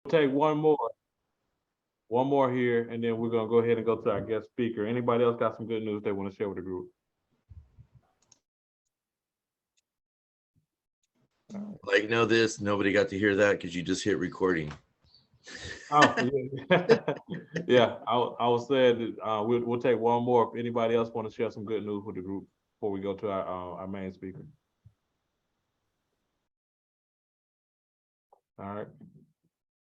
take one more here, and then we're gonna go ahead and go to our guest speaker. Anybody else got some good news they want to share with the group? Like, know this, nobody got to hear that because you just hit recording. Oh, yeah. Yeah, I was saying that we'll take one more if anybody else want to share some good news with the group before we go to our main speaker. All right.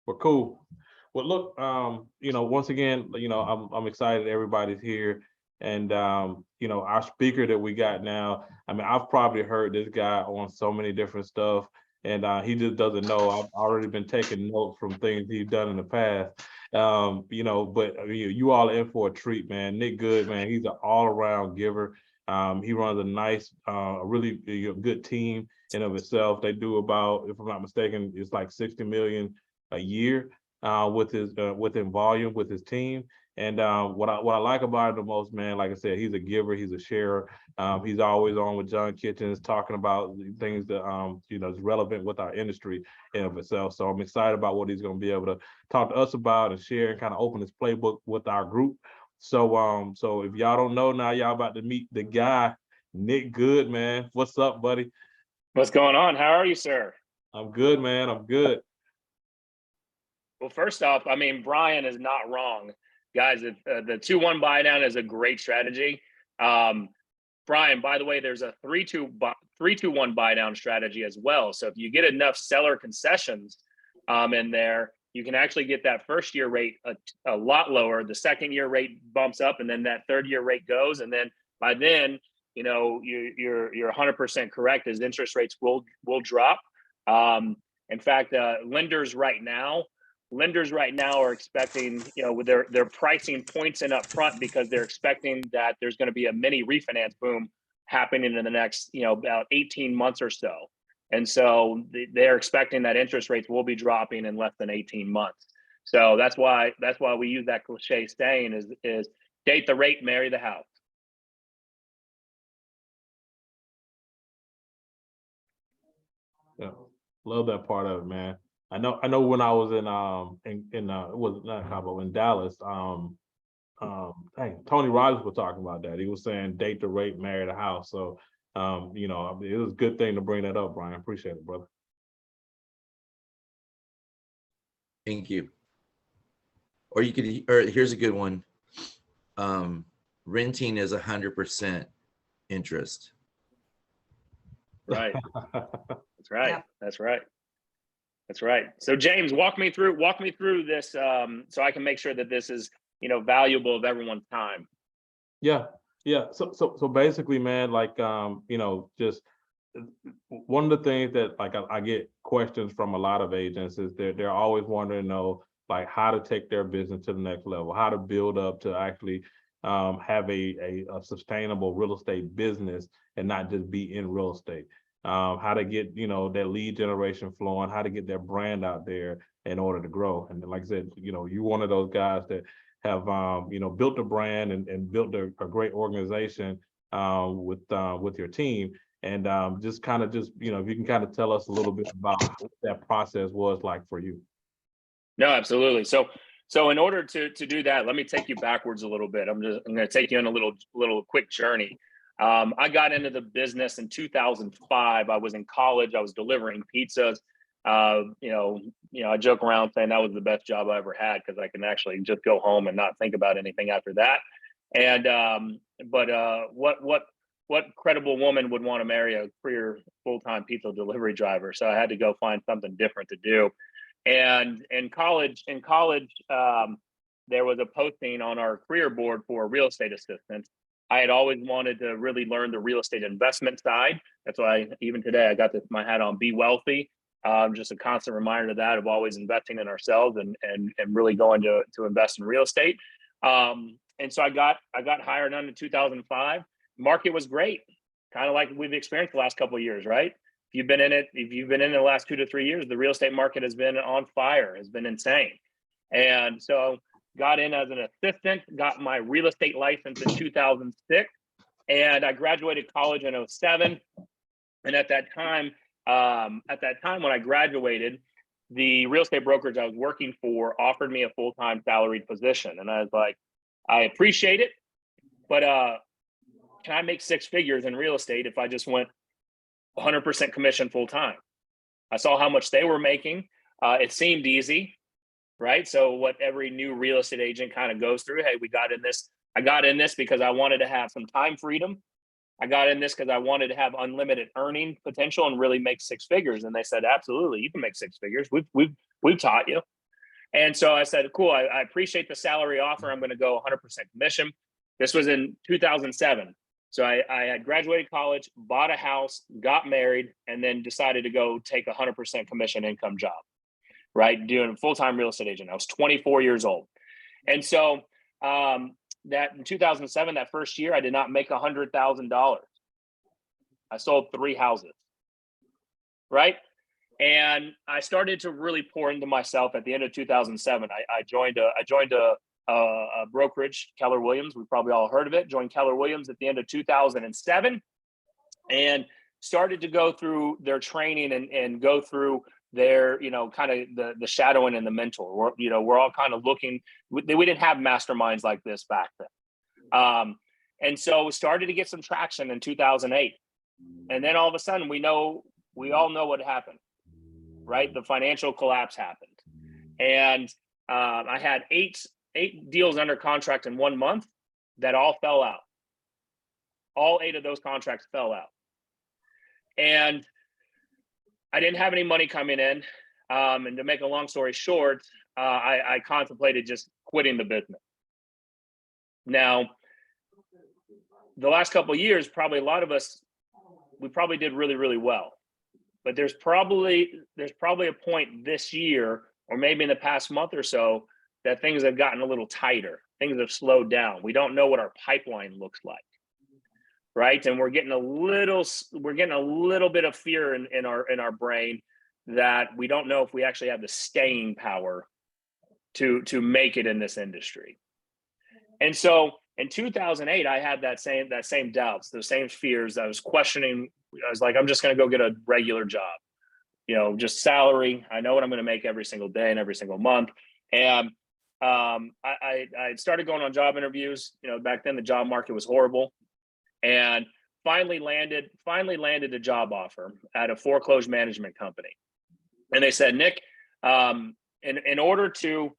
Well, cool. Well, look, once again, I'm excited everybody's here. And our speaker that we got now, I mean, I've probably heard this guy on so many different stuff, and he just doesn't know. I've already been taking notes from things he's done in the past. But you all are in for a treat, man. Nick Good, man, he's an all-around giver. He runs a nice, really good team in of itself. They do about, if I'm not mistaken, it's like 60 million a year within volume with his team. And what I like about it the most, man, like I said, he's a giver, he's a sharer. He's always on with John Kitchens talking about things that is relevant with our industry in of itself. So I'm excited about what he's going to be able to talk to us about and share and kind of open his playbook with our group. So if y'all don't know now, y'all about to meet the guy, Nick Good, man. What's up, buddy? What's going on? How are you, sir? I'm good, man. I'm good. Well, first off, I mean, Brian is not wrong. Guys, the 2-1 buy down is a great strategy. Brian, by the way, there's a 3-2-1 buy down strategy as well. So if you get enough seller concessions in there, you can actually get that first year rate a lot lower. The second year rate bumps up, and then that third year rate goes. And then by then, you're 100% correct, as interest rates will drop. In fact, lenders right now are expecting, they're pricing points in up front because they're expecting that there's going to be a mini refinance boom happening in the next, about 18 months or so. And so they're expecting that interest rates will be dropping in less than 18 months. So that's why we use that cliche saying is date the rate, marry the house. Yeah, love that part of it, man. I know when I was it was not Cabo, in Dallas, Tony Rogers was talking about that. He was saying date the rate, marry the house. So it was a good thing to bring that up, Brian. Appreciate it, brother. Thank you. Or here's a good one. Renting is 100% interest. Right. That's right. Yeah. That's right. So James, walk me through this so I can make sure that this is, valuable of everyone's time. Yeah. So basically, man, just one of the things that I get questions from a lot of agents is they're always wanting to know how to take their business to the next level, how to build up to actually have a sustainable real estate business and not just be in real estate. How to get their lead generation flowing, how to get their brand out there in order to grow. And like I said, you're one of those guys that have built a brand and built a great organization with your team. And if you can kind of tell us a little bit about what that process was like for you. No, absolutely. So in order to do that, let me take you backwards a little bit. I'm going to take you on a little quick journey. I got into the business in 2005. I was in college. I was delivering pizzas. I joke around saying that was the best job I ever had because I can actually just go home and not think about anything after that. And what credible woman would want to marry a career full-time pizza delivery driver? So I had to go find something different to do. And in college, there was a posting on our career board for a real estate assistant. I had always wanted to really learn the real estate investment side. That's why even today I got my hat on, Be Wealthy. Just a constant reminder of that, of always investing in ourselves and really going to invest in real estate. And so I got hired on in 2005. Market was great, kind of like we've experienced the last couple of years, right? If you've been in it the last 2 to 3 years, the real estate market has been on fire, has been insane. And so got in as an assistant, got my real estate license in 2006, and I graduated college in 2007. And at that time when I graduated, the real estate brokerage I was working for offered me a full-time salaried position. And I was like, I appreciate it, but can I make six figures in real estate if I just went 100% commission full-time? I saw how much they were making. It seemed easy, right? So what every new real estate agent kind of goes through, hey, we got in this. I got in this because I wanted to have some time freedom. I got in this because I wanted to have unlimited earning potential and really make six figures. And they said, absolutely, you can make six figures. We've taught you. And so I said, cool, I appreciate the salary offer. I'm going to go 100% commission. This was in 2007. So I had graduated college, bought a house, got married, and then decided to go take a 100% commission income job, right? Doing a full-time real estate agent. I was 24 years old. And so that in 2007, that first year, I did not make $100,000. I sold 3 houses, right? And I started to really pour into myself at the end of 2007. I joined a brokerage, Keller Williams. We've probably all heard of it. Joined Keller Williams at the end of 2007 and started to go through their training and go through their, kind of the shadowing and the mentor. We're all kind of looking. We didn't have masterminds like this back then. And so we started to get some traction in 2008. And then all of a sudden, we all know what happened, right? The financial collapse happened. And I had eight deals under contract in 1 month that all fell out. All 8 of those contracts fell out. And I didn't have any money coming in. And to make a long story short, I contemplated just quitting the business. Now, the last couple of years, probably a lot of us, we probably did really, really well. But there's probably a point this year, or maybe in the past month or so, that things have gotten a little tighter. Things have slowed down. We don't know what our pipeline looks like, right? And we're getting a little bit of fear in our brain that we don't know if we actually have the staying power to make it in this industry. And so in 2008, I had that same doubts, those same fears. I was questioning. I was like, I'm just going to go get a regular job, just salary. I know what I'm going to make every single day and every single month. And I started going on job interviews. Back then the job market was horrible, and finally landed a job offer at a foreclosure management company. And they said, Nick, in order to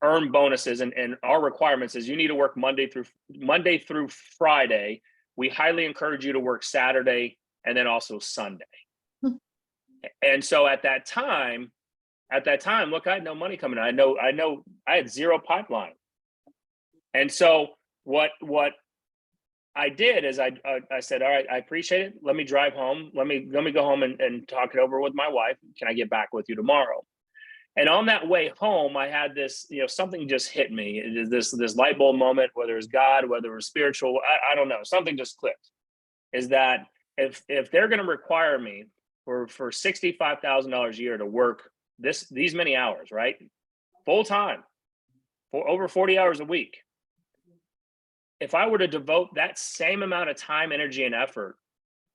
earn bonuses, and our requirements is you need to work Monday through Friday. We highly encourage you to work Saturday and then also Sunday. And so at that time, look, I had no money coming in. I know I had zero pipeline. And so what I did is I said, all right, I appreciate it. Let me drive home. Let me go home and talk it over with my wife. Can I get back with you tomorrow? And on that way home, I had this, something just hit me. It is this light bulb moment, whether it's God, whether it's spiritual, I don't know. Something just clicked. Is that if they're going to require me for $65,000 a year to work these many hours, right? Full time, for over 40 hours a week. If I were to devote that same amount of time, energy, and effort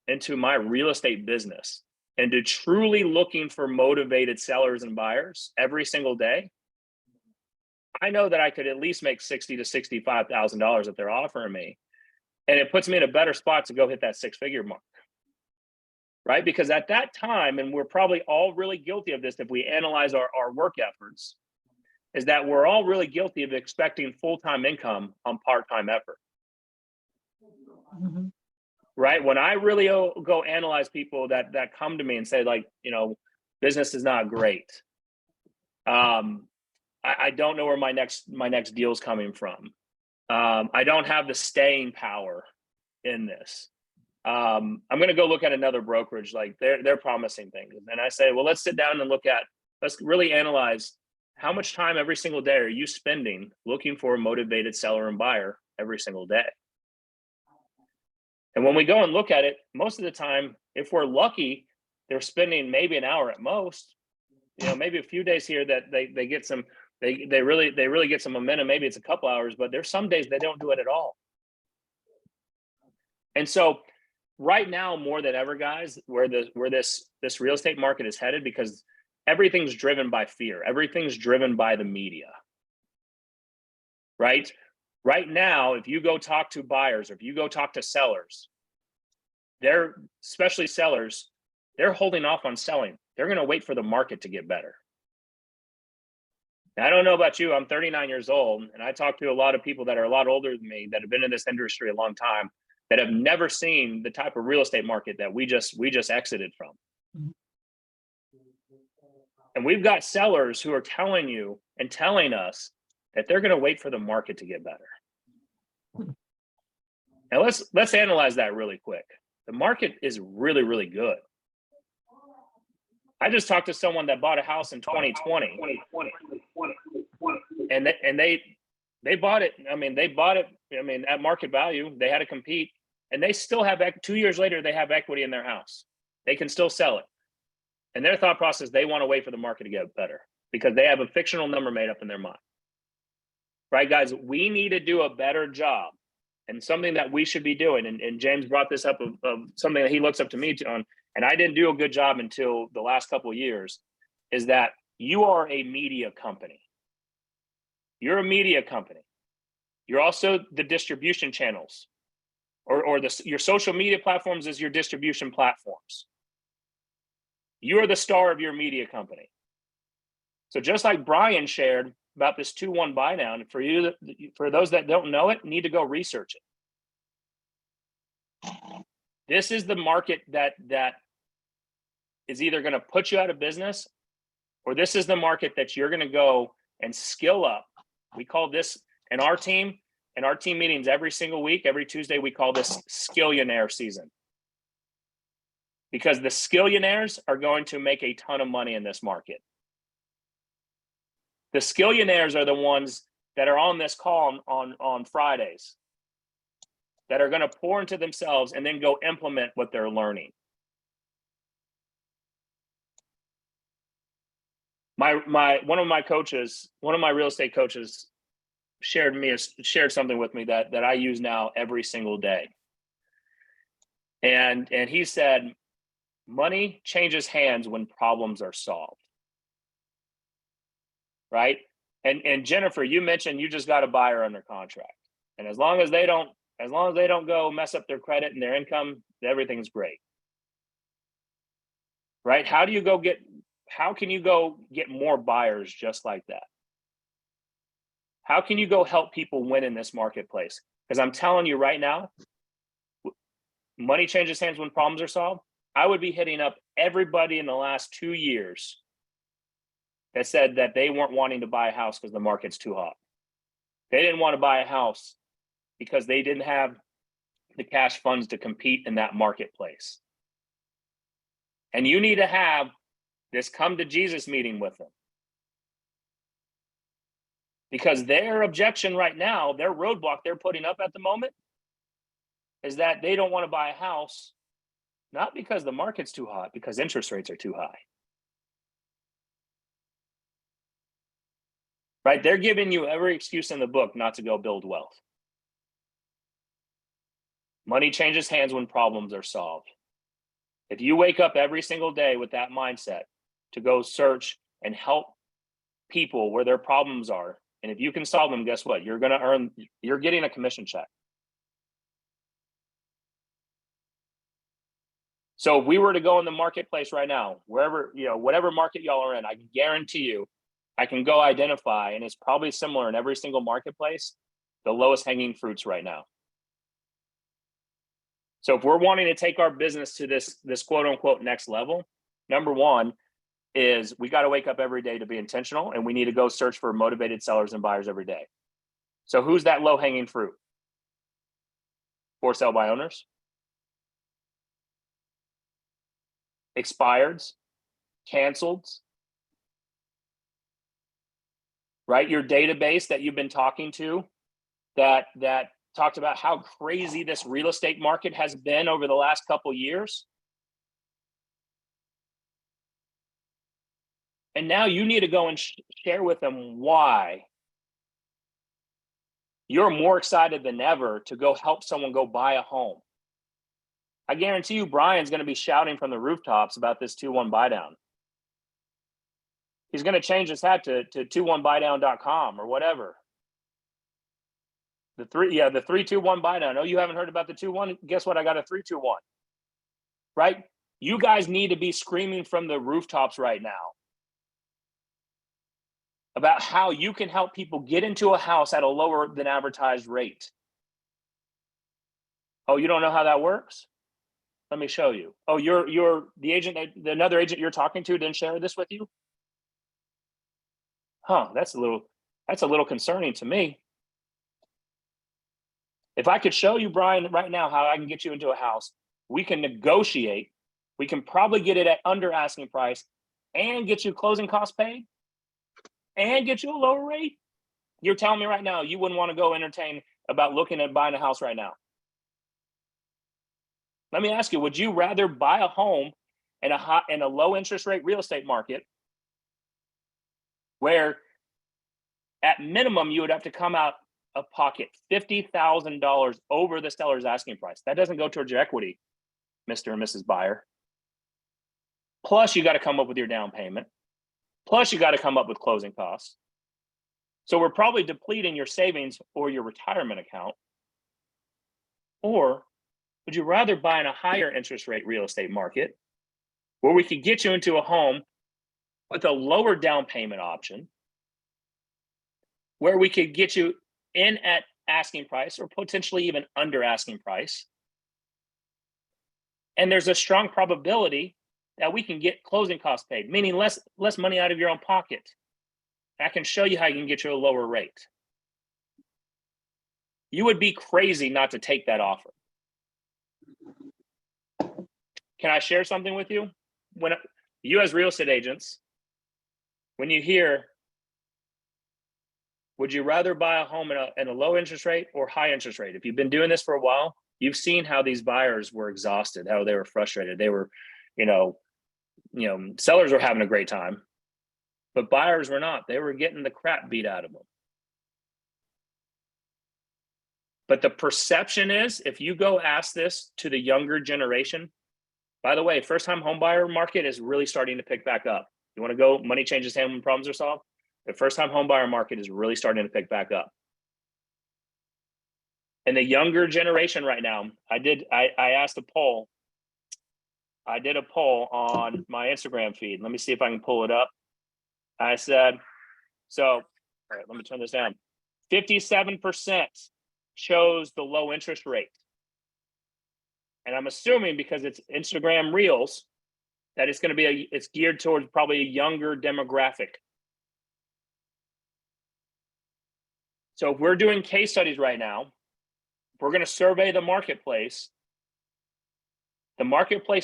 into my real estate business and to truly looking for motivated sellers and buyers every single day, I know that I could at least make $60,000 to $65,000 that they're offering me. And it puts me in a better spot to go hit that 6-figure mark. Right? Because at that time, and we're probably all really guilty of this if we analyze our work efforts, is that we're all really guilty of expecting full-time income on part-time effort. Mm-hmm. Right? When I really go analyze people that come to me and say, like, business is not great. I don't know where my next deal is coming from. I don't have the staying power in this. I'm going to go look at another brokerage, like they're promising things. And I say, well, let's sit down and let's really analyze how much time every single day are you spending looking for a motivated seller and buyer every single day? And when we go and look at it, most of the time, if we're lucky, they're spending maybe an hour at most, maybe a few days here that they get some, they really get some momentum. Maybe it's a couple hours, but there's some days they don't do it at all. And so right now more than ever, guys, where this real estate market is headed, because everything's driven by fear. Everything's driven by the media, right? Right now, if you go talk to buyers, or if you go talk to sellers, they're, especially sellers, they're holding off on selling. They're going to wait for the market to get better. Now, I don't know about you. I'm 39 years old, and I talk to a lot of people that are a lot older than me that have been in this industry a long time, that have never seen the type of real estate market that we just exited from. And we've got sellers who are telling you and telling us that they're going to wait for the market to get better. Now let's analyze that really quick. The market is really, really good. I just talked to someone that bought a house in 2020, and they bought it. I mean, they bought it. I mean, at market value. They had to compete, and they still have 2 years later. They have equity in their house. They can still sell it. And their thought process, they want to wait for the market to get better because they have a fictional number made up in their mind. Right, guys? We need to do a better job, and something that we should be doing. And James brought this up of something that he looks up to me on. And I didn't do a good job until the last couple of years, is that you are a media company. You're a media company. You're also the distribution channels, or your social media platforms is your distribution platforms. You are the star of your media company. So just like Brian shared about this 2-1 buy down, for those that don't know it, need to go research it. This is the market that is either going to put you out of business, or this is the market that you're going to go and skill up. We call this in our team meetings every single week, every Tuesday, we call this skillionaire season. Because the skillionaires are going to make a ton of money in this market. The skillionaires are the ones that are on this call on Fridays, that are going to pour into themselves and then go implement what they're learning. One of my real estate coaches shared something with me that I use now every single day. And he said, money changes hands when problems are solved. Right? And Jennifer, you mentioned you just got a buyer under contract. And as long as they don't go mess up their credit and their income, everything's great. Right? How can you go get more buyers just like that? How can you go help people win in this marketplace? Because I'm telling you right now, money changes hands when problems are solved. I would be hitting up everybody in the last 2 years that said that they weren't wanting to buy a house because the market's too hot. They didn't want to buy a house because they didn't have the cash funds to compete in that marketplace. And you need to have this come to Jesus meeting with them. Because their objection right now, their roadblock they're putting up at the moment, is that they don't want to buy a house, not because the market's too hot, because interest rates are too high. Right? They're giving you every excuse in the book not to go build wealth. Money changes hands when problems are solved. If you wake up every single day with that mindset to go search and help people where their problems are, and if you can solve them, guess what? You're getting a commission check. So if we were to go in the marketplace right now, wherever, whatever market y'all are in, I guarantee you, I can go identify, and it's probably similar in every single marketplace, the lowest hanging fruits right now. So if we're wanting to take our business to this quote unquote next level, number one is we got to wake up every day to be intentional, and we need to go search for motivated sellers and buyers every day. So who's that low hanging fruit? For sale by owners, expireds, canceled, right? Your database that you've been talking to that talked about how crazy this real estate market has been over the last couple of years. And now you need to go and share with them why you're more excited than ever to go help someone go buy a home. I guarantee you Brian's going to be shouting from the rooftops about this 2-1 buy down. He's going to change his hat to 21buydown.com or whatever. The 3-2-1 buy down. Oh, you haven't heard about the 2-1? Guess what? I got a 3-2-1. Right? You guys need to be screaming from the rooftops right now about how you can help people get into a house at a lower than advertised rate. Oh, you don't know how that works? Let me show you. Oh, you're the agent, another agent you're talking to didn't share this with you? Huh, that's a little concerning to me. If I could show you, Brian, right now how I can get you into a house, we can negotiate. We can probably get it at under asking price and get you closing costs paid and get you a lower rate. You're telling me right now you wouldn't want to go entertain about looking at buying a house right now. Let me ask you, would you rather buy a home in a low interest rate real estate market where at minimum you would have to come out of pocket $50,000 over the seller's asking price? That doesn't go towards your equity, Mr. and Mrs. Buyer. Plus you got to come up with your down payment. Plus you got to come up with closing costs. So we're probably depleting your savings or your retirement account. Or would you rather buy in a higher interest rate real estate market where we could get you into a home with a lower down payment option, where we could get you in at asking price or potentially even under asking price? And there's a strong probability that we can get closing costs paid, meaning less money out of your own pocket. I can show you how you can get you a lower rate. You would be crazy not to take that offer. Can I share something with you? When you as real estate agents, when you hear, would you rather buy a home in a low interest rate or high interest rate? If you've been doing this for a while, you've seen how these buyers were exhausted, how they were frustrated. They were, sellers were having a great time, but buyers were not. They were getting the crap beat out of them. But the perception is, if you go ask this to the younger generation, by the way, first-time home buyer market is really starting to pick back up. You want to go money changes hand when problems are solved? The first-time home buyer market is really starting to pick back up. And the younger generation right now, I asked a poll. I did a poll on my Instagram feed. Let me see if I can pull it up. I said, all right, let me turn this down. 57% chose the low interest rate. And I'm assuming because it's Instagram Reels, that it's going to be it's geared towards probably a younger demographic. So if we're doing case studies right now, if we're going to survey the marketplace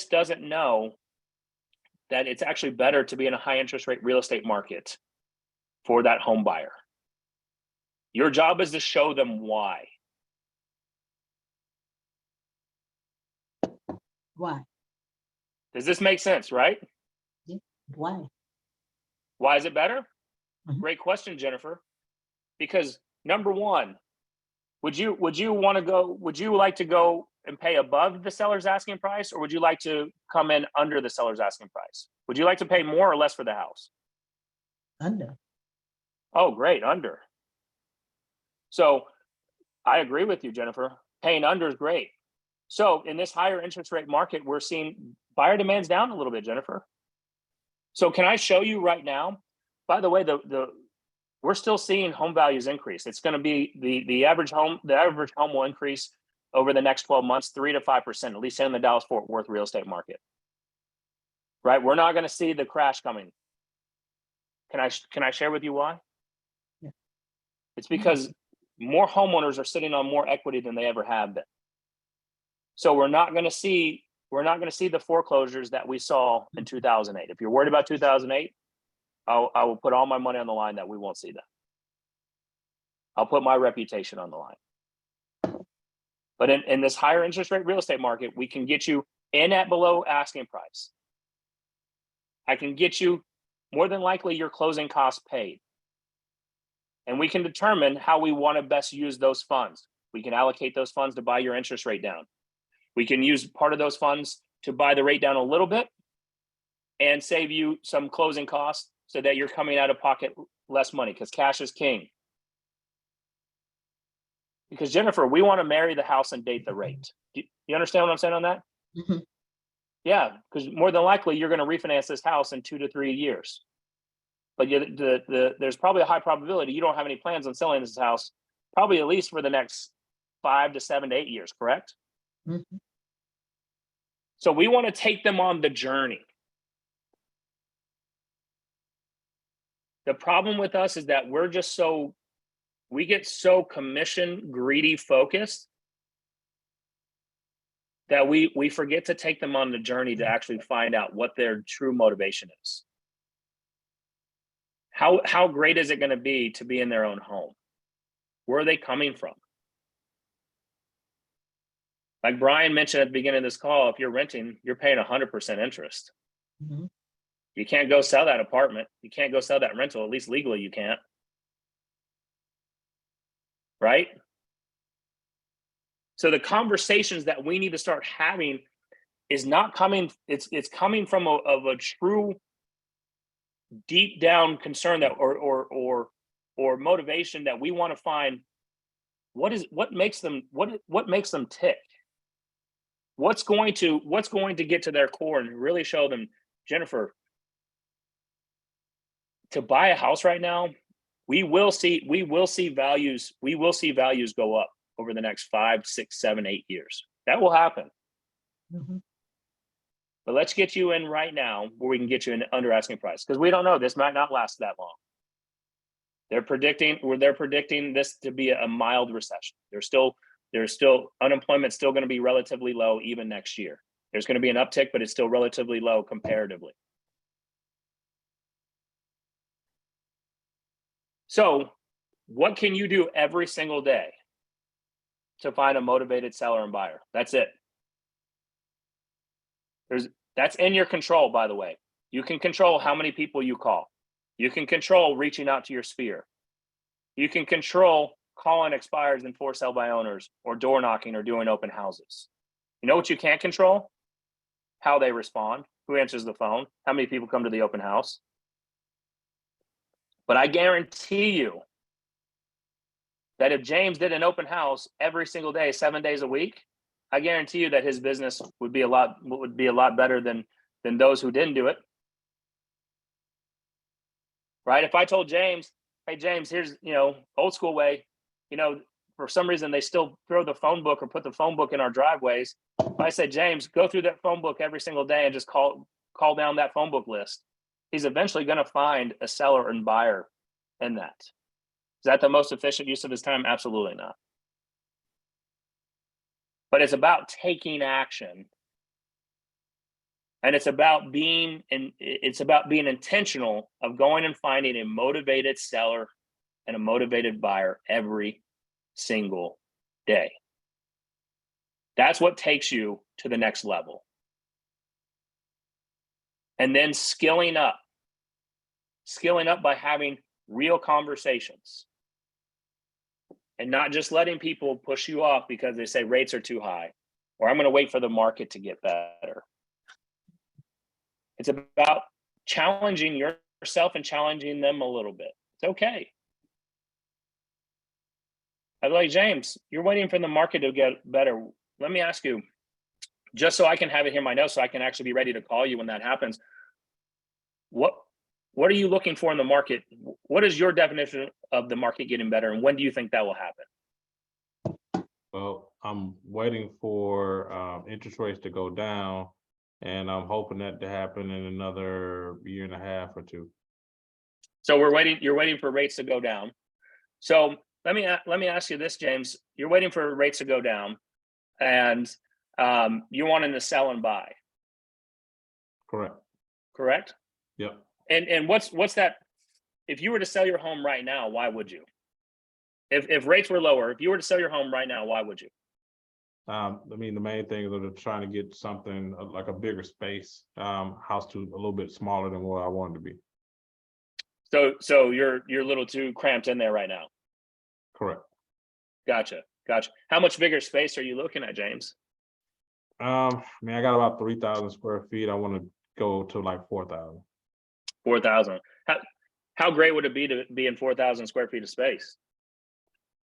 doesn't know that it's actually better to be in a high interest rate real estate market for that home buyer. Your job is to show them why. Why? Does this make sense, right? Yeah. Why? Why is it better? Mhm. Great question, Jennifer. Because number one, would you like to go and pay above the seller's asking price, or would you like to come in under the seller's asking price? Would you like to pay more or less for the house? Under. Oh, great, under. So I agree with you, Jennifer. Paying under is great. So in this higher interest rate market, we're seeing buyer demand's down a little bit, Jennifer. So can I show you right now? By the way, we're still seeing home values increase. It's going to be the average home will increase over the next 12 months, 3 to 5%, at least in the Dallas-Fort Worth real estate market. Right? We're not going to see the crash coming. Can I share with you why? Yeah. It's because more homeowners are sitting on more equity than they ever have been. So we're not going to see the foreclosures that we saw in 2008. If you're worried about 2008, I will put all my money on the line that we won't see that. I'll put my reputation on the line. But in this higher interest rate real estate market, we can get you in at below asking price. I can get you more than likely your closing costs paid. And we can determine how we want to best use those funds. We can allocate those funds to buy your interest rate down. We can use part of those funds to buy the rate down a little bit and save you some closing costs so that you're coming out of pocket less money, because cash is king. Because Jennifer, we want to marry the house and date the rate. Do you understand what I'm saying on that? Mhm. Yeah, because more than likely you're going to refinance this house in 2 to 3 years. But there's probably a high probability you don't have any plans on selling this house, probably at least for the next 5 to 7 to 8 years, correct? Mhm. So we want to take them on the journey. The problem with us is that we get so commission greedy focused that we forget to take them on the journey to actually find out what their true motivation is. How great is it going to be to be in their own home? Where are they coming from? Like Brian mentioned at the beginning of this call, if you're renting, you're paying 100% interest. Mhm. You can't go sell that apartment. You can't go sell that rental. At least legally, you can't. Right? So the conversations that we need to start having is not coming. It's coming from a true, deep down concern that or motivation that we want to find. What makes them tick? What's going to get to their core and really show them, Jennifer, to buy a house right now, we will see values go up over the next 5, 6, 7, 8 years. That will happen. Mhm. But let's get you in right now where we can get you in under asking price, because we don't know, this might not last that long. They're predicting this to be a mild recession. There's still unemployment still going to be relatively low even next year. There's going to be an uptick, but it's still relatively low comparatively. So what can you do every single day to find a motivated seller and buyer? That's it. That's in your control, by the way. You can control how many people you call. You can control reaching out to your sphere. You can control calling expires and for sale by owners, or door knocking, or doing open houses. You know what you can't control? How they respond, who answers the phone, how many people come to the open house. But I guarantee you that if James did an open house every single day, 7 days a week, I guarantee you that his business would be a lot better than those who didn't do it. Right? If I told James, hey James, here's, old school way, for some reason they still throw the phone book or put the phone book in our driveways. If I said, James, go through that phone book every single day and just call down that phone book list, he's eventually going to find a seller and buyer in that. Is that the most efficient use of his time? Absolutely not. But it's about taking action. And it's about being intentional of going and finding a motivated seller and a motivated buyer every single day. That's what takes you to the next level. And then skilling up by having real conversations and not just letting people push you off because they say rates are too high, or I'm going to wait for the market to get better. It's about challenging yourself and challenging them a little bit. It's okay. I'd like, James, you're waiting for the market to get better. Let me ask you, just so I can have it here in my notes so I can actually be ready to call you when that happens. What are you looking for in the market? What is your definition of the market getting better, and when do you think that will happen? Well, I'm waiting for interest rates to go down, and I'm hoping that to happen in another year and a half or two. So you're waiting for rates to go down. So let me ask you this, James. You're waiting for rates to go down, and you're wanting to sell and buy. Correct? Yep. And what's that? If you were to sell your home right now, why would you? If rates were lower, if you were to sell your home right now, why would you? I mean, the main thing is that I'm trying to get something like a bigger space, house to a little bit smaller than what I wanted to be. So you're a little too cramped in there right now. Correct. Gotcha. How much bigger space are you looking at, James? Man, I got about 3,000 square feet. I want to go to like 4,000. 4,000. How great would it be to be in 4,000 square feet of space?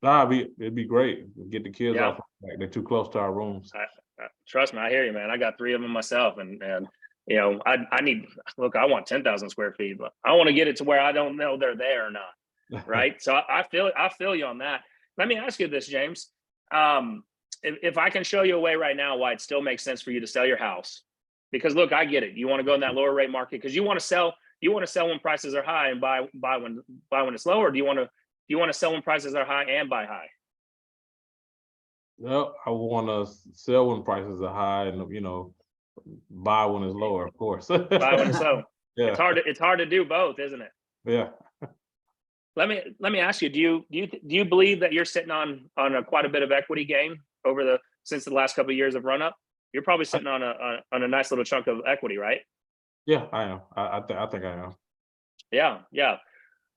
Nah, it'd be great. Get the kids Yeah. off. Like, they're too close to our rooms. Trust me, I hear you, man. I got 3 of them myself, and you know, I need. Look, I want 10,000 square feet, but I want to get it to where I don't know they're there or not. Right. So I feel you on that. Let me ask you this, James. If I can show you a way right now why it still makes sense for you to sell your house, because look, I get it. You want to go in that lower rate market because you want to sell. You want to sell when prices are high and buy when it's lower. Or do you want to sell when prices are high and buy high? Well, I want to sell when prices are high, and buy when it's lower, of course. Buy when it's low. Yeah. It's hard to do both, isn't it? Yeah. Let me ask you, do you believe that you're sitting on quite a bit of equity gain since the last couple of years of run up? You're probably sitting on a nice little chunk of equity, right? Yeah, I am. I think I am. Yeah.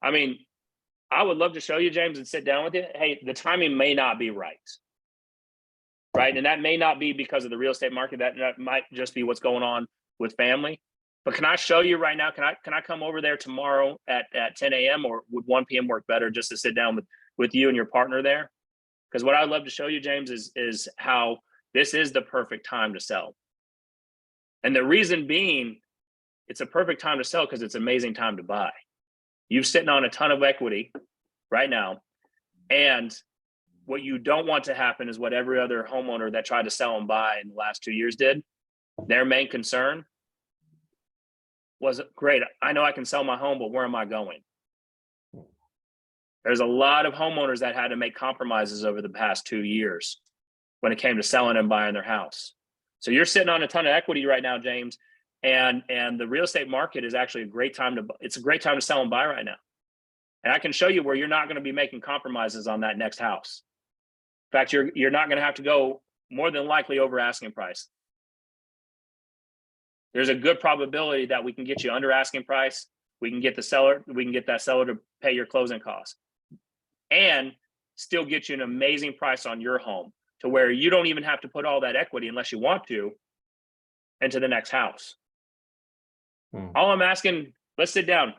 I mean, I would love to show you, James, and sit down with you. Hey, the timing may not be right. Right. And that may not be because of the real estate market. That might just be what's going on with family. But can I show you right now? Can I come over there tomorrow at 10 a.m. or would 1 p.m. work better just to sit down with you and your partner there? Because what I'd love to show you, James, is how this is the perfect time to sell. And the reason being, it's a perfect time to sell because it's an amazing time to buy. You're sitting on a ton of equity right now. And what you don't want to happen is what every other homeowner that tried to sell and buy in the last 2 years did. Their main concern was, great, I know I can sell my home, but where am I going? There's a lot of homeowners that had to make compromises over the past 2 years when it came to selling and buying their house. So you're sitting on a ton of equity right now, James, and the real estate market is actually a great time to sell and buy right now. And I can show you where you're not going to be making compromises on that next house. In fact, you're not going to have to go more than likely over asking price. There's a good probability that we can get you under asking price. We can get that seller to pay your closing costs and still get you an amazing price on your home to where you don't even have to put all that equity unless you want to into the next house. All I'm asking, let's sit down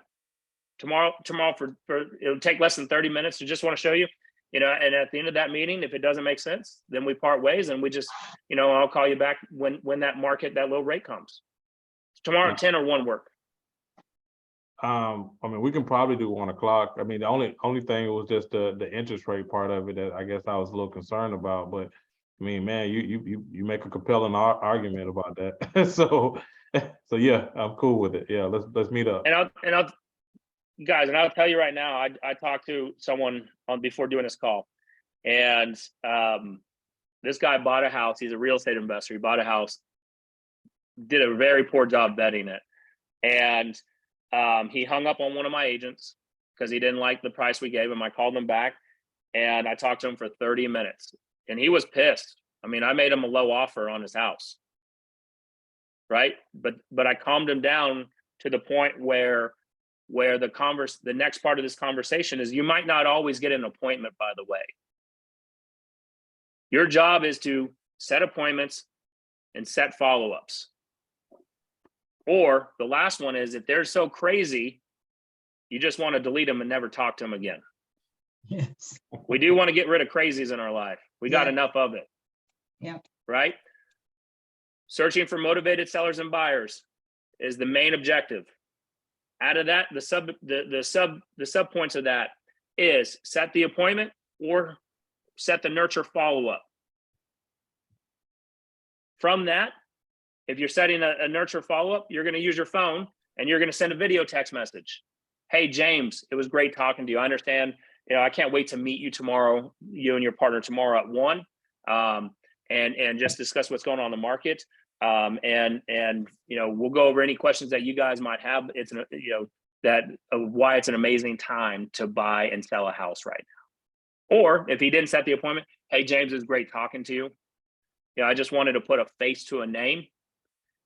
tomorrow for it'll take less than 30 minutes to just want to show you, and at the end of that meeting, if it doesn't make sense, then we part ways and we just, I'll call you back when that low rate comes. Tomorrow at 10 or 1 work. I mean, we can probably do 1 o'clock. I mean, the only thing was just the interest rate part of it that I guess I was a little concerned about. But I mean, man, you make a compelling argument about that. so yeah, I'm cool with it. Yeah, let's meet up. And I'll tell you right now, I talked to someone before doing this call, and this guy bought a house. He's a real estate investor. He bought a house, did a very poor job vetting it, and he hung up on one of my agents because he didn't like the price we gave him. I called him back and I talked to him for 30 minutes and he was pissed. I mean, I made him a low offer on his house. Right. But I calmed him down to the point where the next part of this conversation is, you might not always get an appointment, by the way. Your job is to set appointments and set follow-ups. Or the last one is, if they're so crazy, you just want to delete them and never talk to them again. Yes. We do want to get rid of crazies in our life. We got enough of it. Yeah. Right? Searching for motivated sellers and buyers is the main objective. Out of that, the sub points of that is set the appointment or set the nurture follow-up. From that, if you're setting a nurture follow-up, you're going to use your phone and you're going to send a video text message. Hey, James, it was great talking to you. I understand, I can't wait to meet you tomorrow, you and your partner tomorrow at 1, and just discuss what's going on in the market. And we'll go over any questions that you guys might have. It's why it's an amazing time to buy and sell a house right now. Or if he didn't set the appointment, hey, James, it was great talking to you. I just wanted to put a face to a name.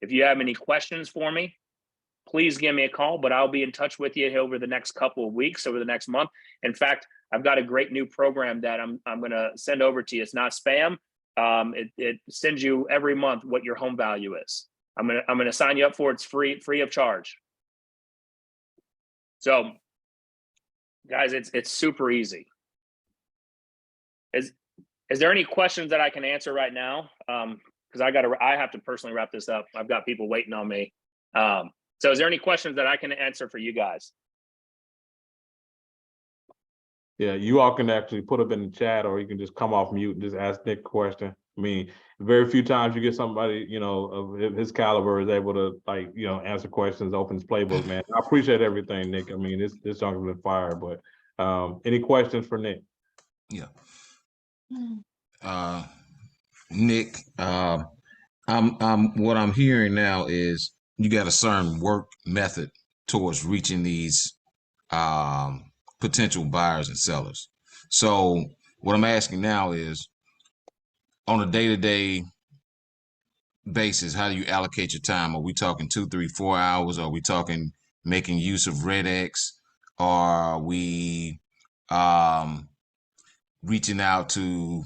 If you have any questions for me, please give me a call, but I'll be in touch with you over the next couple of weeks, over the next month. In fact, I've got a great new program that I'm going to send over to you. It's not spam. it sends you every month what your home value is. I'm gonna sign you up for it. It's free of charge. So, guys, it's super easy. Is there any questions that I can answer right now? Because I have to personally wrap this up. I've got people waiting on me. So is there any questions that I can answer for you guys? Yeah, you all can actually put up in the chat, or you can just come off mute and just ask Nick a question. I mean, very few times you get somebody, you know, of his caliber is able to, like, you know, answer questions, open his playbook, man. I appreciate everything, Nick. I mean, this junk has been fire, but any questions for Nick? Yeah. Nick, what I'm hearing now is you got a certain work method towards reaching these potential buyers and sellers. So what I'm asking now is, on a day-to-day basis, how do you allocate your time? Are we talking 2, 3, 4 hours? Are we talking making use of Red X? Are we reaching out to,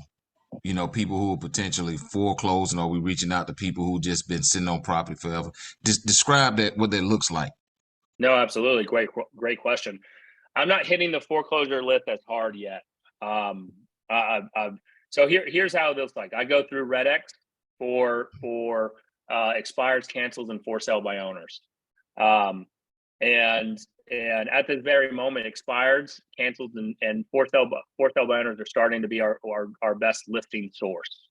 you know, people who are potentially foreclosing? Or are we reaching out to people who just been sitting on property forever? Describe that, what that looks like. No, absolutely. Great question. I'm not hitting the foreclosure list as hard yet. So here's how it looks like. I go through Red X for expires, cancels, and for sale by owners. And at this very moment, expireds, cancels, and for sale by owners are starting to be our best listing source.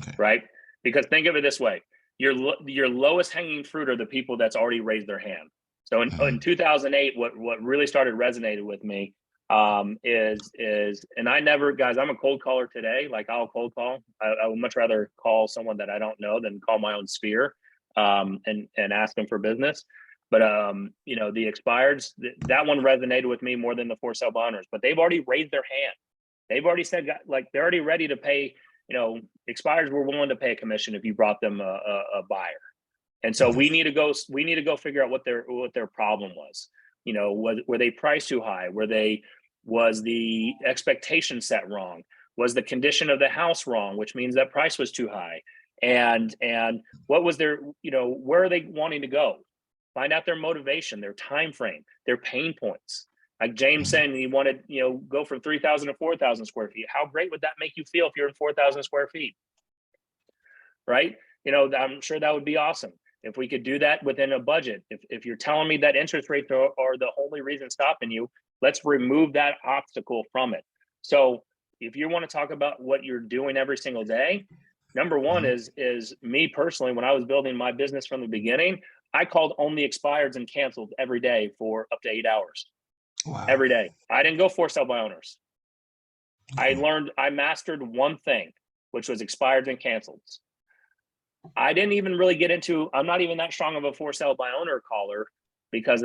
Okay. Right? Because think of it this way: your lowest hanging fruit are the people that's already raised their hand. So in 2008, what really started resonating with me is, and I never, guys, I'm a cold caller today. Like, I'll cold call. I would much rather call someone that I don't know than call my own sphere and ask them for business. But you know, the expireds, that one resonated with me more than the for sale by owners. But they've already raised their hand. They've already said, like, they're already ready to pay. You know, expireds were willing to pay a commission if you brought them a buyer. And so we need to go figure out what their problem was. You know, were they priced too high? Was the expectation set wrong? Was the condition of the house wrong, which means that price was too high? And what was their, you know, where are they wanting to go? Find out their motivation, their time frame, their pain points. Like James saying he wanted, you know, go from 3,000 to 4,000 square feet. How great would that make you feel if you're in 4,000 square feet? Right? You know, I'm sure that would be awesome if we could do that within a budget. If you're telling me that interest rates are the only reason stopping you, let's remove that obstacle from it. So if you want to talk about what you're doing every single day, number one is me personally, when I was building my business from the beginning, I called only expireds and canceled every day for up to 8 hours. Wow. Every day. I didn't go for sale by owners. I mastered one thing, which was expireds and cancels. I didn't even really get into, I'm not even that strong of a for sale by owner caller because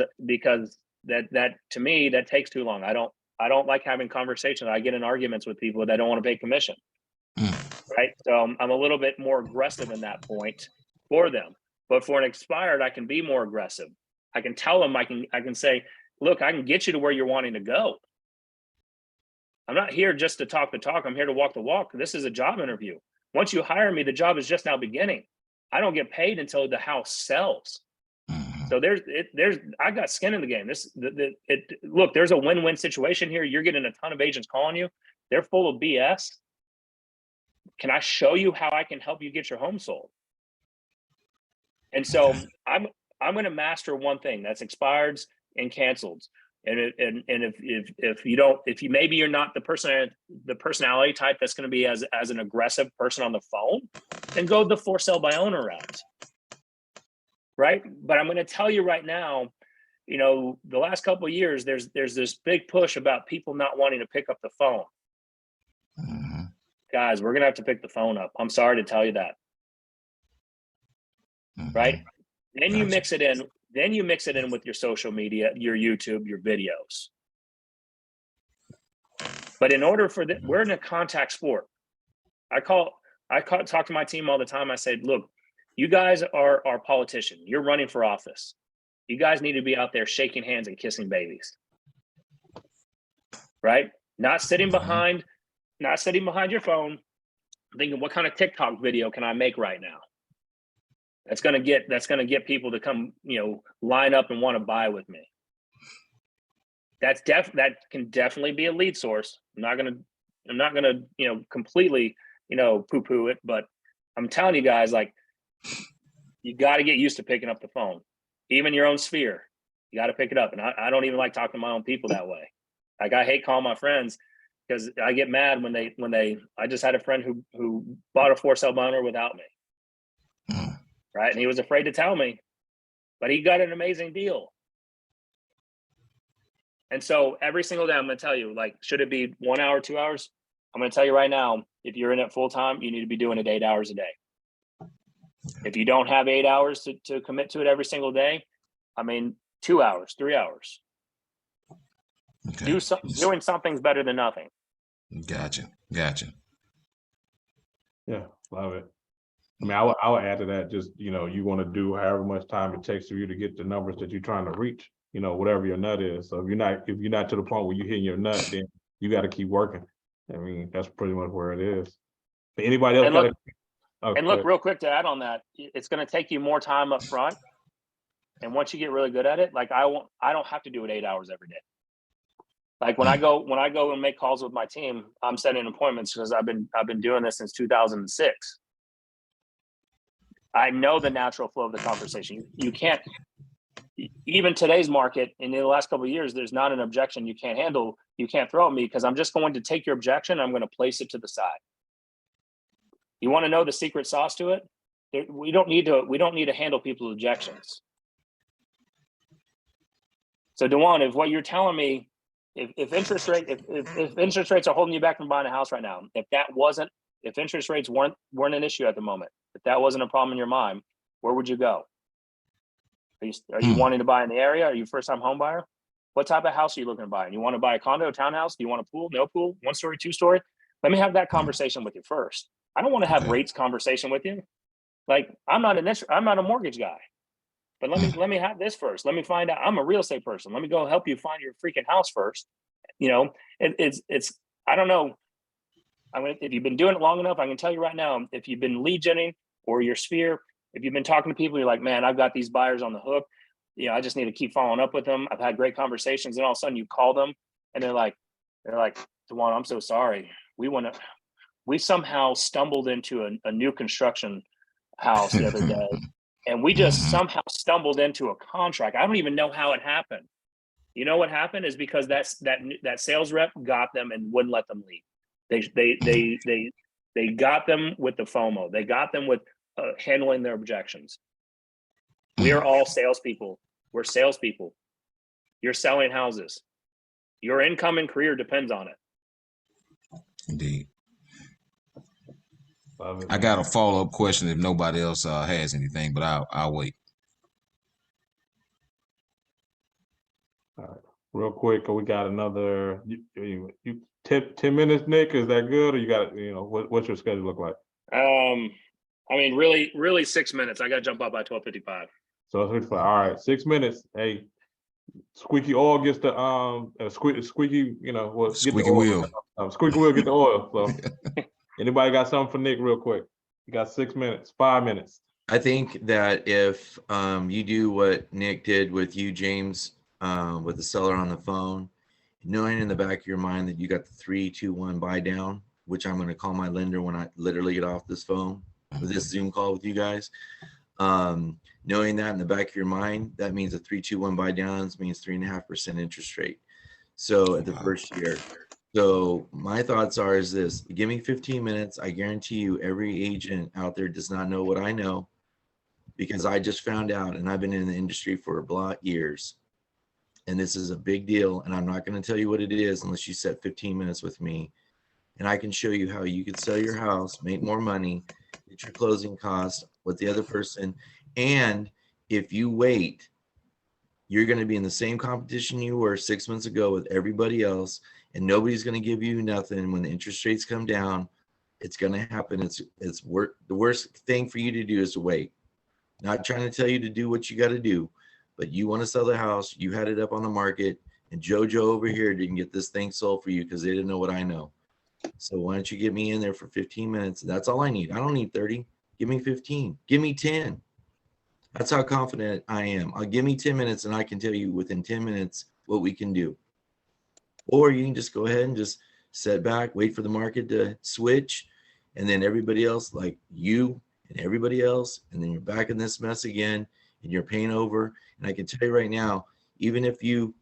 that to me, that takes too long. I don't like having conversations. I get in arguments with people that don't want to pay commission. Right. So I'm a little bit more aggressive in that point for them. But for an expired, I can be more aggressive. I can tell them, I can say, look, I can get you to where you're wanting to go. I'm not here just to talk the talk. I'm here to walk the walk. This is a job interview. Once you hire me, the job is just now beginning. I don't get paid until the house sells. So I got skin in the game. Look, there's a win-win situation here. You're getting a ton of agents calling you. They're full of BS. Can I show you how I can help you get your home sold? And so I'm going to master one thing, that's expireds and canceled. And if you maybe you're not the personality type that's going to be as an aggressive person on the phone, then go the for sale by owner route. Right. But I'm going to tell you right now, you know, the last couple of years, there's this big push about people not wanting to pick up the phone. Guys, we're going to have to pick the phone up. I'm sorry to tell you that. Right. Then you mix it in. Then you mix it in with your social media, your YouTube, your videos. But in order for we're in a contact sport. I talk to my team all the time. I say, look, you guys are politicians. You're running for office. You guys need to be out there shaking hands and kissing babies. Right? Not sitting behind your phone, I'm thinking, what kind of TikTok video can I make right now? That's gonna get people to come, line up and want to buy with me. That can definitely be a lead source. I'm not gonna completely poo-poo it, but I'm telling you guys, like, you got to get used to picking up the phone. Even your own sphere, you got to pick it up. And I don't even like talking to my own people that way. Like, I hate calling my friends because I get mad when they. I just had a friend who bought a for sale by owner without me, right? And he was afraid to tell me, but he got an amazing deal. And so every single day, I'm going to tell you, like, should it be 1 hour, 2 hours? I'm going to tell you right now, if you're in it full time, you need to be doing it 8 hours a day. If you don't have 8 hours to commit to it every single day, 2 hours, 3 hours. Okay. Doing something's better than nothing. Gotcha. Yeah, love it. I would add to that, just, you want to do however much time it takes for you to get the numbers that you're trying to reach, whatever your nut is. So if you're not to the point where you're hitting your nut, then you got to keep working. That's pretty much where it is. But anybody else look, real quick to add on that, it's going to take you more time up front. And once you get really good at it, like, I don't have to do it 8 hours every day. Like, when I go and make calls with my team, I'm setting appointments because I've been doing this since 2006. I know the natural flow of the conversation. You can't, even today's market, in the last couple of years, there's not an objection you can't handle, you can't throw at me, because I'm just going to take your objection, I'm going to place it to the side. You want to know the secret sauce to it? We don't need to handle people's objections. So DeJuan, if what you're telling me, if interest rates are holding you back from buying a house right now, if interest rates weren't an issue at the moment, if that wasn't a problem in your mind, where would you go? Are you wanting to buy in the area? Are you a first-time home buyer? What type of house are you looking to buy? You want to buy a condo, a townhouse? Do you want a pool, no pool, 1-story, 2-story? Let me have that conversation with you first. I don't want to have rates conversation with you. Like, I'm not a mortgage guy, but let me have this first. Let me find out. I'm a real estate person. Let me go help you find your freaking house first. It's I don't know. If you've been doing it long enough, I can tell you right now, if you've been lead genning or your sphere, if you've been talking to people, you're like, man, I've got these buyers on the hook. I just need to keep following up with them. I've had great conversations, and all of a sudden you call them and they're like, DeJuan, I'm so sorry. We somehow stumbled into a new construction house the other day, and we just somehow stumbled into a contract. I don't even know how it happened. You know what happened is because that sales rep got them and wouldn't let them leave. They got them with the FOMO. They got them with handling their objections. We are all salespeople. We're salespeople. You're selling houses. Your income and career depends on it. Indeed. I got a follow-up question if nobody else has anything, but I'll wait. All right. Real quick, we got another 10 minutes, Nick. Is that good, or you got what's your schedule look like? Really 6 minutes. I got to jump up by 12:55. So all right, 6 minutes. Hey, squeaky oil gets the squeaky squeaky wheel. Squeaky wheel get the oil. So anybody got something for Nick real quick? You got 6 minutes, 5 minutes. I think that if you do what Nick did with you, James, with the seller on the phone, knowing in the back of your mind that you got the 3, 2, 1 buy down, which I'm going to call my lender when I literally get off this phone with this Zoom call with you guys. Knowing that in the back of your mind, that means a 3, 2, 1 buy downs means 3.5% interest rate. So at the first year. So my thoughts is this: give me 15 minutes. I guarantee you, every agent out there does not know what I know, because I just found out, and I've been in the industry for a lot of years. And this is a big deal, and I'm not going to tell you what it is unless you set 15 minutes with me. And I can show you how you could sell your house, make more money, get your closing costs with the other person. And if you wait, you're going to be in the same competition you were 6 months ago with everybody else, and nobody's going to give you nothing. When the interest rates come down, it's going to happen. The worst thing for you to do is to wait. Not trying to tell you to do what you got to do, but you want to sell the house. You had it up on the market, and JoJo over here didn't get this thing sold for you because they didn't know what I know. So why don't you get me in there for 15 minutes? That's all I need. I don't need 30. Give me 15. Give me 10. That's how confident I am. I'll give me 10 minutes and I can tell you within 10 minutes what we can do. Or you can just go ahead and just sit back, wait for the market to switch, and then everybody else, like you and everybody else, and then you're back in this mess again, and you're paying over. And I can tell you right now, even if you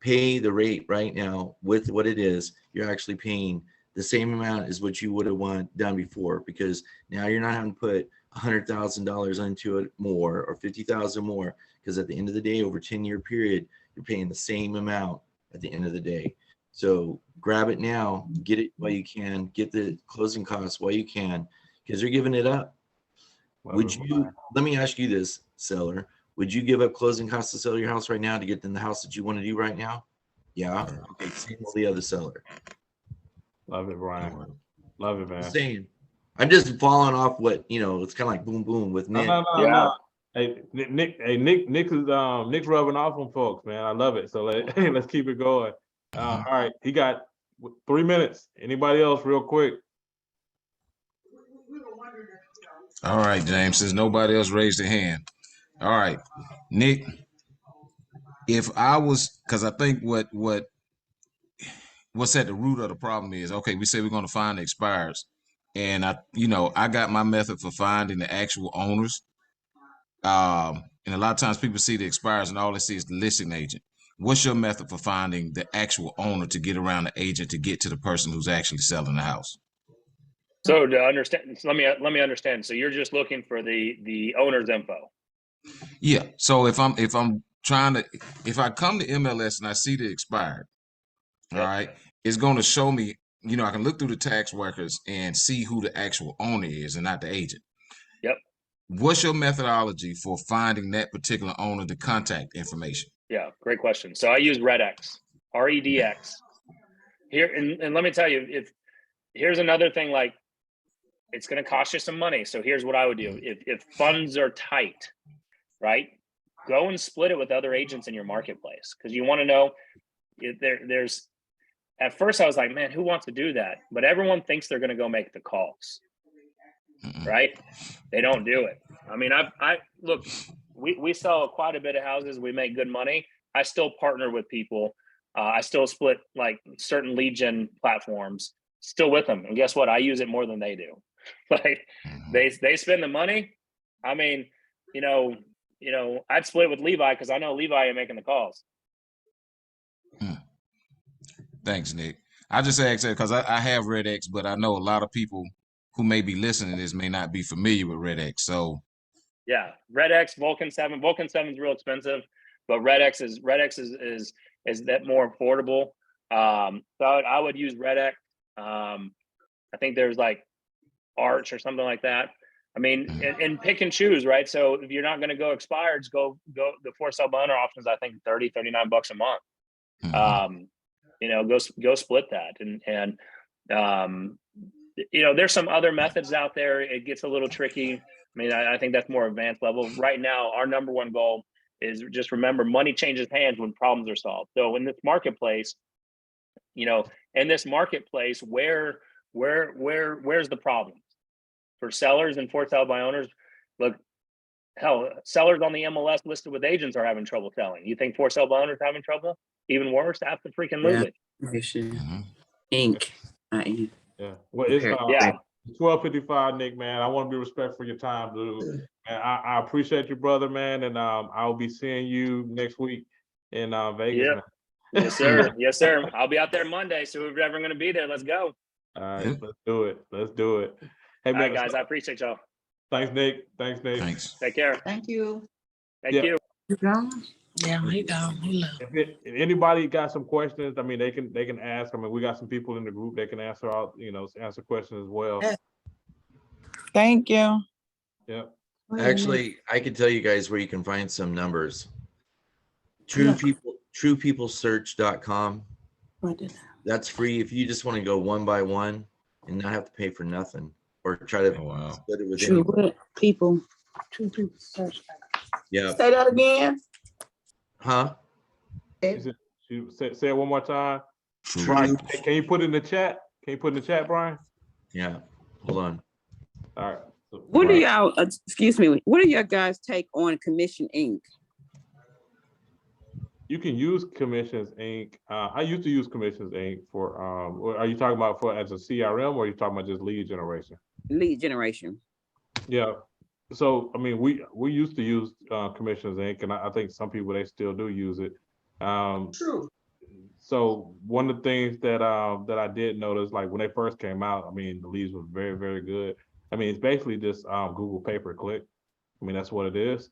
pay the rate right now with what it is, you're actually paying the same amount as what you would have done before, because now you're not having to put $100,000 into it more or 50,000 more, because at the end of the day, over 10-year period, you're paying the same amount at the end of the day. So grab it now, get it while you can, get the closing costs while you can, because they're giving it up. Would you, let me ask you this, seller, would you give up closing costs to sell your house right now to get in the house that you want to do right now? Yeah. Okay. Same with the other seller. Love it, Brian. Love it, man. I'm saying, I'm just following off what, you know, it's kind of like boom, boom with Nick. Yeah. Hey, Nick is Nick's rubbing off on folks, man. I love it. So let's keep it going. All right, he got 3 minutes. Anybody else, real quick? All right, James. Since nobody else raised their hand. All right, Nick. If I was, because I think what's at the root of the problem is, okay, we say we're going to find the expireds, and I got my method for finding the actual owners. And a lot of times people see the expireds and all they see is the listing agent. What's your method for finding the actual owner to get around the agent to get to the person who's actually selling the house? So to understand, let me understand. So you're just looking for the owner's info. Yeah. So if I come to MLS and I see the expired, all right, it's going to show me, I can look through the tax records and see who the actual owner is and not the agent. Yep. What's your methodology for finding that particular owner, the contact information? Yeah, great question. So I use REDX, REDX. Here, and let me tell you, here's another thing, like, it's going to cost you some money. So here's what I would do. If funds are tight, right, go and split it with other agents in your marketplace, because you want to know if there's, at first I was like, man, who wants to do that? But everyone thinks they're going to go make the calls, right? They don't do it. I mean, I look, we sell quite a bit of houses. We make good money. I still partner with people. I still split like certain lead gen platforms still with them. And guess what? I use it more than they do. Like they spend the money. I mean, I'd split with Levi because I know Levi ain't making the calls. Thanks, Nick. I just asked that because I have REDX, but I know a lot of people who may be listening to this may not be familiar with REDX. So yeah, REDX, Vulcan 7. Vulcan 7 is real expensive, but REDX is that more affordable. So I would use REDX. I think there's like Arch or something like that. I mean, and pick and choose, right? So if you're not going to go expireds, go the for sale by owner options. I think $30, $39 a month. Go split that, and there's some other methods out there. It gets a little tricky. I mean, I think that's more advanced level. Right now, our number one goal is just remember, money changes hands when problems are solved. So in this marketplace, where's the problem for sellers and for sale by owners? Look, hell, sellers on the MLS listed with agents are having trouble selling. You think for sale by owners having trouble? Even worse, have to freaking move it. Inc. Yeah. Well, it's 12:55, Nick, man. I want to be respectful of your time, dude. And I appreciate you, brother, man. And I'll be seeing you next week in Vegas. Yep. Man. Yes, sir. Yes, sir. I'll be out there Monday. So whoever's ever going to be there, let's go. All right, let's do it. Let's do it. Hey, man, all right, guys, I appreciate y'all. Thanks, Nick. Thanks, Nick. thanks. Take care. Thank you. Thank you. Yeah, he gone. He left. If anybody got some questions, I mean, they can ask. I mean, we got some people in the group that can answer questions as well. Thank you. Yep. Actually, I can tell you guys where you can find some numbers. TruePeopleSearch.com. That's free if you just want to go one by one and not have to pay for nothing or try to split it with True people search. Yeah. Say that again. Huh? Say it one more time. True. Right. Can you put it in the chat? Can you put in the chat, Brian? Yeah, hold on. All right. So, What do Brian, y'all, excuse me, what do your guys take on Commission Inc.? you can use Commissions Inc. I used to use Commissions Inc. for, are you talking about for as a CRM or are you talking about just lead generation? Lead generation. Yeah. So, I mean, we used to use Commissions Inc. and I think some people, they still do use it. True. So one of the things that that I did notice, like when they first came out, I mean, the leads was very, very good. I mean, it's basically just Google pay-per-click. I mean, that's what it is.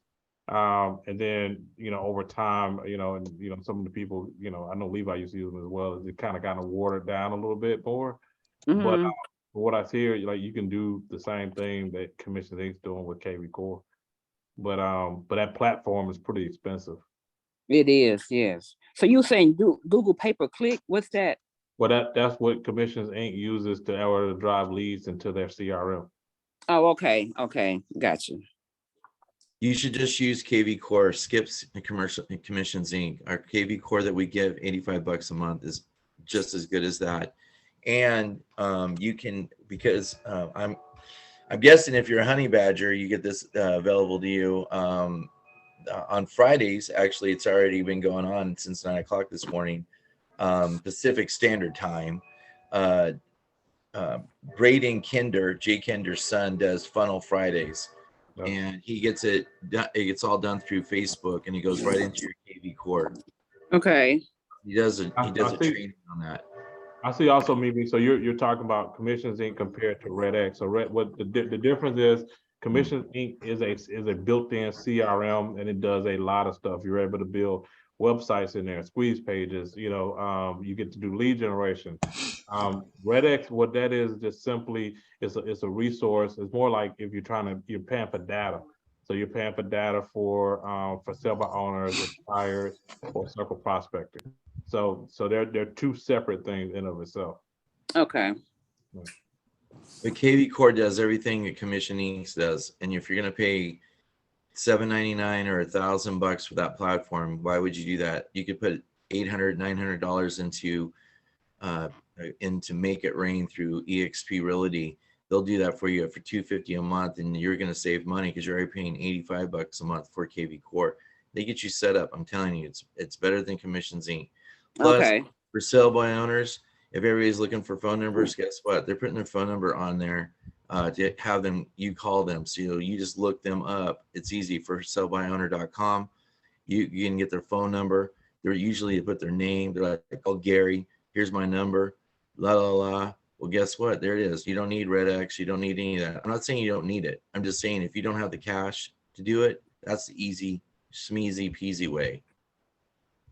And then, you know, over time, you know, and you know, some of the people, you know, I know Levi used to use them as well. It kind of watered down a little bit more. But Mhm. what I hear, like you can do the same thing that Commission Inc.'s doing with KV Core. But that platform is pretty expensive. It is, yes. So you saying Google pay-per-click? What's that? Well, that's what Commissions Inc. uses to order to drive leads into their CRM. Oh, okay, okay, gotcha. You should just use KV Core, skips and Commissions Inc. Our KV Core that we give $85 a month is just as good as that. And you can, because I'm guessing if you're a honey badger, you get this available to you on Fridays. Actually, it's already been going on since 9 o'clock this morning, Pacific Standard Time. Braden Kinder, Jay Kinder's son, does Funnel Fridays. Yep. And he gets it all done through Facebook, and he goes right into your KV Core. Okay. He does a I see. training on that. I see also, maybe, so you're talking about Commissions Inc. compared to RedX. So what the difference is, Commissions Inc. is a built-in CRM, and it does a lot of stuff. You're able to build websites in there, squeeze pages, you know, you get to do lead generation. RedX, what that is just simply, it's a resource. It's more like if you're paying for data. So you're paying for data for sale by owners, expires, or circle prospecting. So they're two separate things in of itself. Okay. But KV Core does everything that Commission Inc. does, and if you're gonna pay $799 or $1,000 for that platform, why would you do that? You could put $800, $900 into Make It Rain through eXp Realty. They'll do that for you for $250 a month, and you're going to save money because you're already paying $85 a month for KV Core. They get you set up. I'm telling you, it's better than Commissions Inc. Plus, Okay. for sale by owners, if everybody's looking for phone numbers, guess what? They're putting their phone number on there to have them, you call them. So you just look them up. It's easy for sellbyowner.com. You can get their phone number. They're usually put their name. They're like, oh, Gary, here's my number. La, la, la. Well, guess what? There it is. You don't need RedX. You don't need any of that. I'm not saying you don't need it. I'm just saying if you don't have the cash to do it, that's the easy, smeezy peasy way.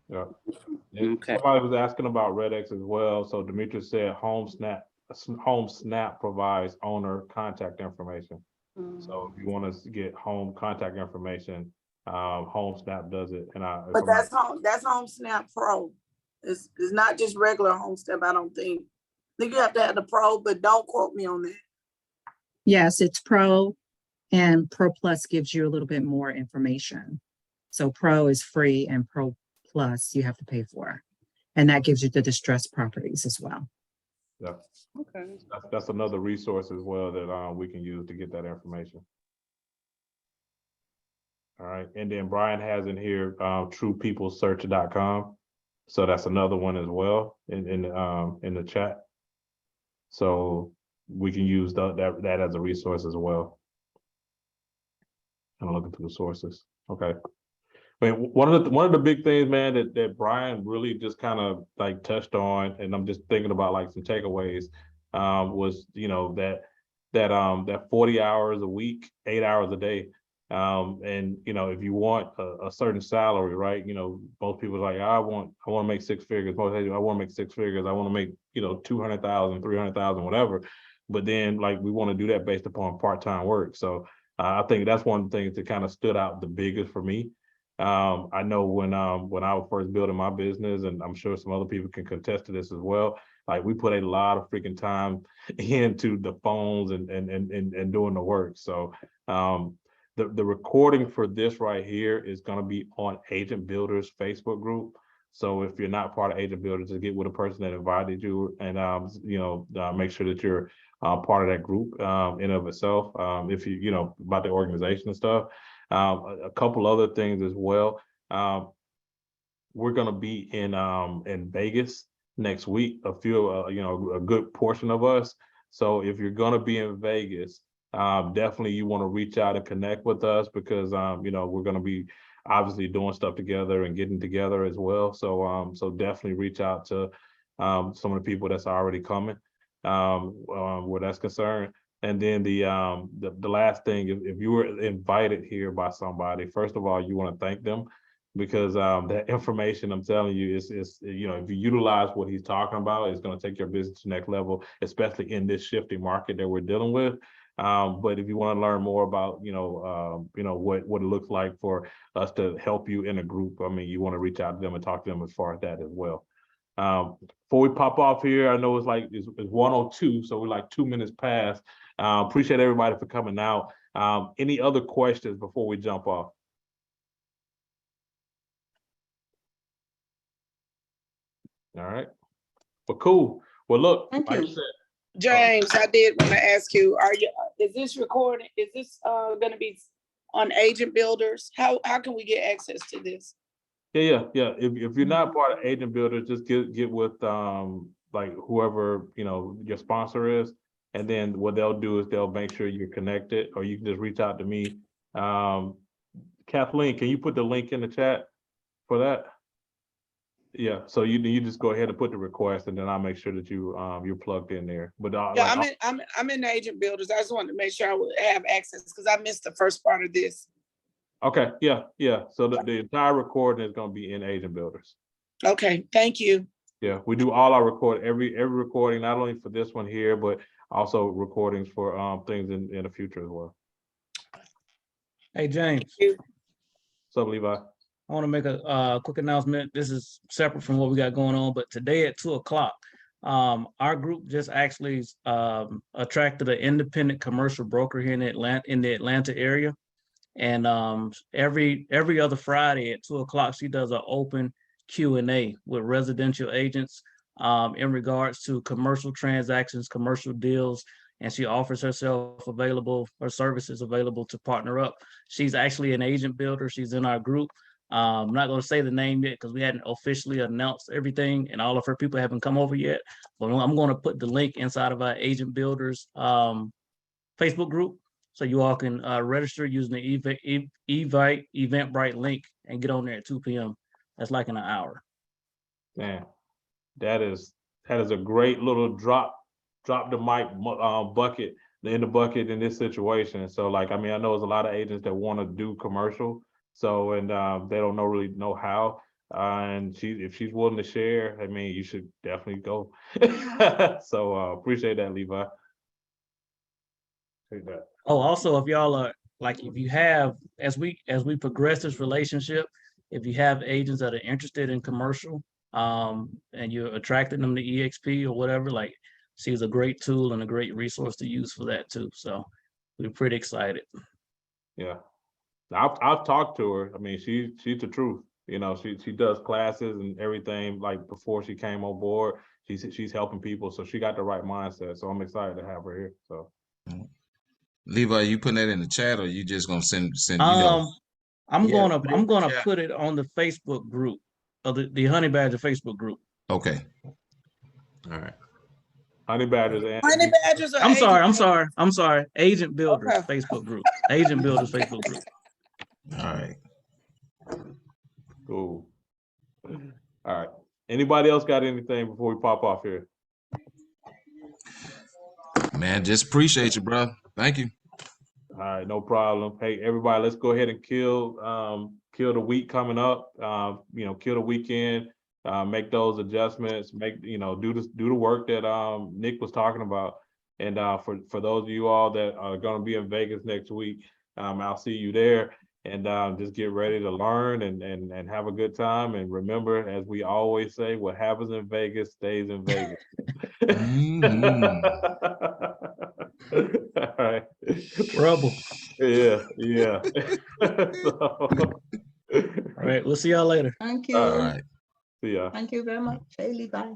Yeah. And Okay. somebody was asking about RedX as well. So Demetrius said Home Snap provides owner contact information. So if you want to get home contact information, Home Snap does it. And But that's Home Snap Pro. It's not just regular Home Snap, I don't think. I think you have to have the Pro, but don't quote me on that. Yes, it's Pro, and Pro Plus gives you a little bit more information. So Pro is free, and Pro Plus you have to pay for. And that gives you the distressed properties as well. Yeah. Okay. That's another resource as well that we can use to get that information. All right. And then Brian has in here truepeoplesearch.com. So that's another one as well in the chat. So we can use that as a resource as well. I'm looking through the sources. Okay. I mean, one of the big things, man, that Brian really just kind of like touched on, and I'm just thinking about like some takeaways, was, you know, that 40 hours a week, 8 hours a day. And you know, if you want a certain salary, right? You know, most people are like, I want to make six figures. Most people, I want to make six figures. I want to make, you know, 200,000, 300,000, whatever. But then like we want to do that based upon part-time work. So I think that's one of the things that kind of stood out the biggest for me. I know when I was first building my business, and I'm sure some other people can contest to this as well. Like we put a lot of freaking time into the phones and doing the work. So the recording for this right here is going to be on Agent Builder's Facebook group. So if you're not part of Agent Builder, just get with a person that invited you, and make sure that you're part of that group in of itself. If you about the organization and stuff. A couple other things as well. We're gonna be in Vegas next week. A few, a good portion of us. So if you're gonna be in Vegas, definitely you want to reach out and connect with us, because we're gonna be obviously doing stuff together and getting together as well. So definitely reach out to some of the people that's already coming where that's concerned. And then the last thing, if you were invited here by somebody, first of all, you want to thank them, because that information, I'm telling you, is if you utilize what he's talking about, it's going to take your business to the next level, especially in this shifting market that we're dealing with. But if you want to learn more about what it looks like for us to help you in a group, I mean, you want to reach out to them and talk to them as far as that as well. Before we pop off here, I know it's 1:02, so we're like 2 minutes past. Appreciate everybody for coming out. Any other questions before we jump off? All right. Well, cool. Well, look, Thank like I you. said, James, I did want to ask you, is this recording, is this gonna be on Agent Builders? How can we get access to this? yeah. If you're not part of Agent Builder, just get with like whoever your sponsor is, and then what they'll do is they'll make sure you're connected, or you can just reach out to me. Kathleen, can you put the link in the chat for that? Yeah, so you just go ahead and put the request, and then I'll make sure that you're plugged in there. But Yeah, I'm in Agent Builders. I just wanted to make sure I would have access, because I missed the first part of this. okay, yeah. So the entire recording is going to be in Agent Builders. Okay, thank you. Yeah, we do all our every recording, not only for this one here, but also recordings for things in the future as well. Hey, James, What's up, Levi? I want to make a quick announcement. This is separate from what we got going on, but today at 2:00, our group just actually attracted an independent commercial broker here in the Atlanta area. And every other Friday at 2:00, she does an open Q&A with residential agents in regards to commercial transactions, commercial deals, and she offers her services available to partner up. She's actually an agent builder. She's in our group. I'm not going to say the name yet because we hadn't officially announced everything, and all of her people haven't come over yet. But I'm going to put the link inside of our agent builders Facebook group, so you all can register using the Eventbrite link and get on there at 2 p.m. That's like in an hour. Man, that is a great little drop the mic bucket in the bucket in this situation. So like, I mean, I know there's a lot of agents that want to do commercial, so and they don't really know how. And if she's willing to share, I mean, you should definitely go. So appreciate that, Levi. Take that. Oh, also, if y'all are if you have, as we progress this relationship, if you have agents that are interested in commercial, and you're attracting them to EXP or whatever, like, she's a great tool and a great resource to use for that too. So we're pretty excited. Yeah. I've talked to her. I mean, she's the truth. She does classes and everything. Like before she came on board, she's helping people. So she got the right mindset. So I'm excited to have her here. So Levi, you putting that in the chat, or you just gonna send I'm gonna put it on the Facebook group, of the Honey Badger Facebook group. Okay. All right. Honey Badgers and Honey Badgers are I'm sorry. Agent Builders Facebook group. Agent Builders Facebook group. All right. Cool. All right. Anybody else got anything before we pop off here? Man, just appreciate you, bro. Thank you. All right, no problem. Hey, everybody, let's go ahead and kill the week coming up. Kill the weekend. Make those adjustments. Do the work that Nick was talking about. And for those of you all that are going to be in Vegas next week, I'll see you there. And just get ready to learn and have a good time. And remember, as we always say, what happens in Vegas stays in Vegas. All right. Rebel. Yeah. All right, we'll see y'all later. Thank you. All right. See ya. Thank you very much. Haley, bye.